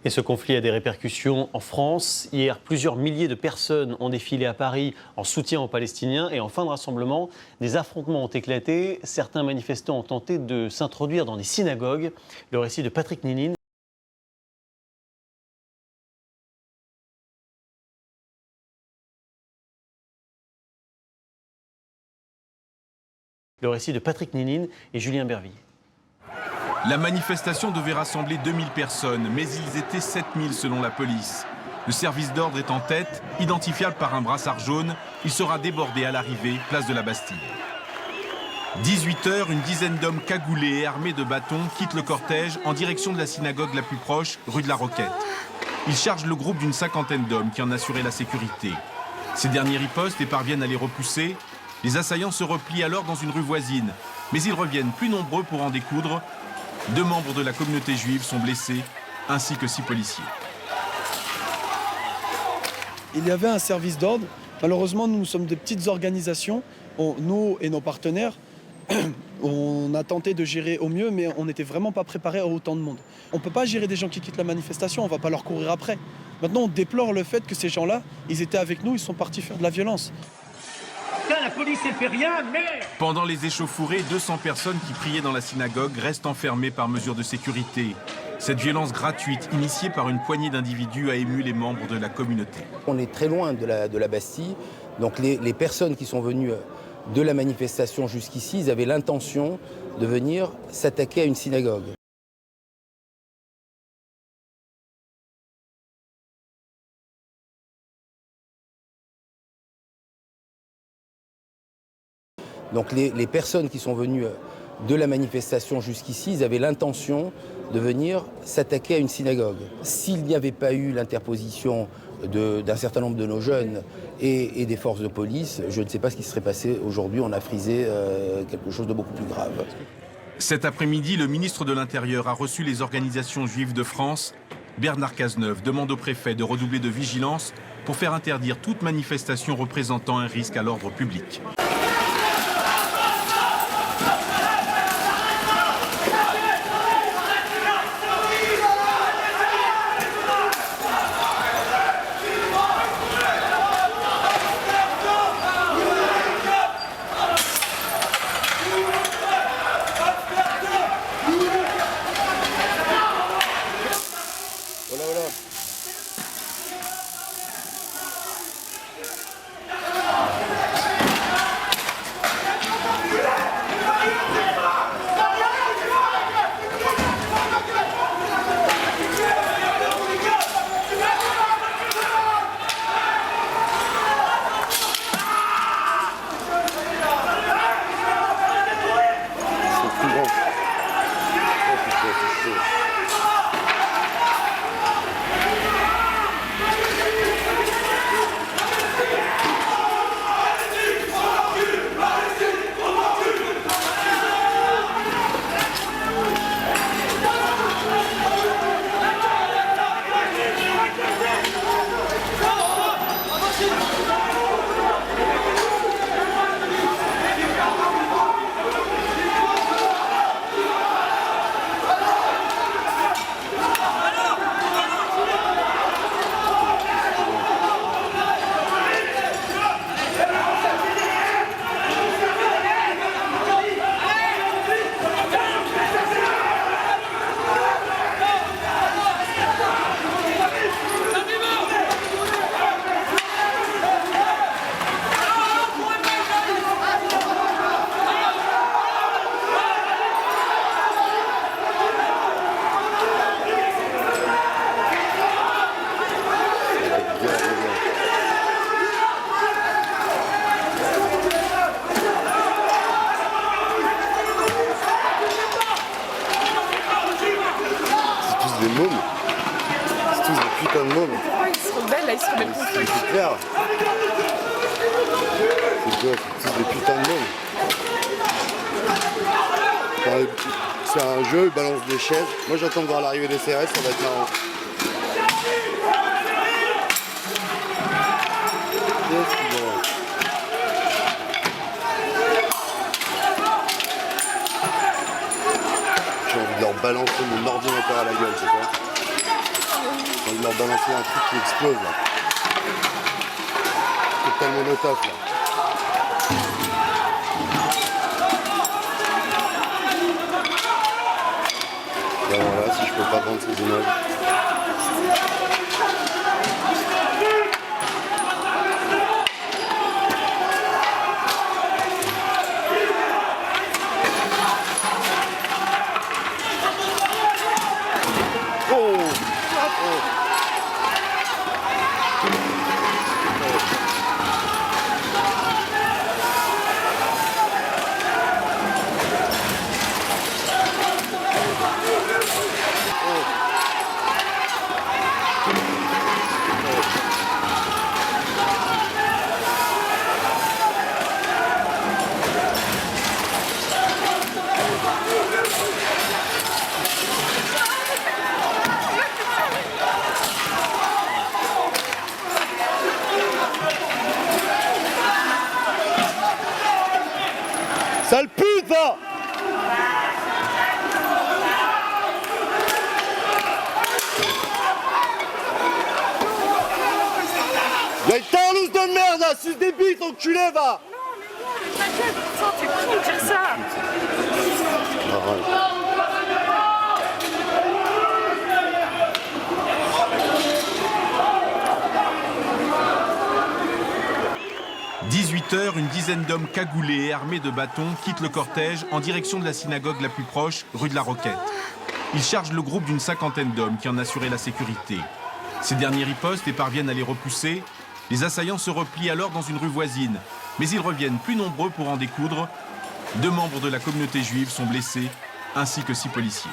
Et ce conflit a des répercussions en France. Hier, plusieurs milliers de personnes ont défilé à Paris en soutien aux Palestiniens. Et en fin de rassemblement, des affrontements ont éclaté. Certains manifestants ont tenté de s'introduire dans des synagogues. Le récit de Patrick Ninine. Le récit de Patrick Ninine et Julien Berville. La manifestation devait rassembler 2000 personnes, mais ils étaient 7000 selon la police. Le service d'ordre est en tête, identifiable par un brassard jaune. Il sera débordé à l'arrivée, place de la Bastille. 18h, une dizaine d'hommes cagoulés et armés de bâtons quittent le cortège en direction de la synagogue la plus proche, rue de la Roquette. Ils chargent le groupe d'une cinquantaine d'hommes qui en assuraient la sécurité. Ces derniers ripostent et parviennent à les repousser. Les assaillants se replient alors dans une rue voisine, mais ils reviennent plus nombreux pour en découdre. 2 membres de la communauté juive sont blessés, ainsi que 6 policiers. Il y avait un service d'ordre. Malheureusement, nous sommes des petites organisations. Nous et nos partenaires, on a tenté de gérer au mieux, mais on n'était vraiment pas préparés à autant de monde. On ne peut pas gérer des gens qui quittent la manifestation, on ne va pas leur courir après. Maintenant, on déplore le fait que ces gens-là, ils étaient avec nous, ils sont partis faire de la violence. La police ne fait rien, mais... Pendant les échauffourées, 200 personnes qui priaient dans la synagogue restent enfermées par mesure de sécurité. Cette violence gratuite, initiée par une poignée d'individus, a ému les membres de la communauté. On est très loin de la Bastille, donc les personnes qui sont venues de la manifestation jusqu'ici, ils avaient l'intention de venir s'attaquer à une synagogue. Donc les personnes qui sont venues de la manifestation jusqu'ici, ils avaient l'intention de venir s'attaquer à une synagogue. S'il n'y avait pas eu l'interposition d'un certain nombre de nos jeunes et des forces de police, je ne sais pas ce qui serait passé aujourd'hui. On a frisé quelque chose de beaucoup plus grave. Cet après-midi, le ministre de l'Intérieur a reçu les organisations juives de France. Bernard Cazeneuve demande au préfet de redoubler de vigilance pour faire interdire toute manifestation représentant un risque à l'ordre public. des mômes. C'est tous des putains de mômes. Ils se rebellent là, ils se rebellent contre eux. C'est clair. C'est tous des putains de mômes. C'est un jeu, ils balancent des chaises. Moi j'attends de voir l'arrivée des CRS, ça va être marrant. J'ai envie de leur balancer mon ordinateur à la gueule, c'est ça. J'ai envie de leur balancer un truc qui explose là. Cocktail Molotov là. Ben voilà, si je peux pas prendre ces images. Sale pute va! Y'a une tarlouse de merde là, suce des bites, enculé va! Non, mais t'inquiète, putain, t'es con de dire ça. Ah, 18h, une dizaine d'hommes cagoulés et armés de bâtons quittent le cortège en direction de la synagogue la plus proche, rue de la Roquette. Ils chargent le groupe d'une cinquantaine d'hommes qui en assuraient la sécurité. Ces derniers ripostent et parviennent à les repousser. Les assaillants se replient alors dans une rue voisine, mais ils reviennent plus nombreux pour en découdre. 2 membres de la communauté juive sont blessés, ainsi que 6 policiers.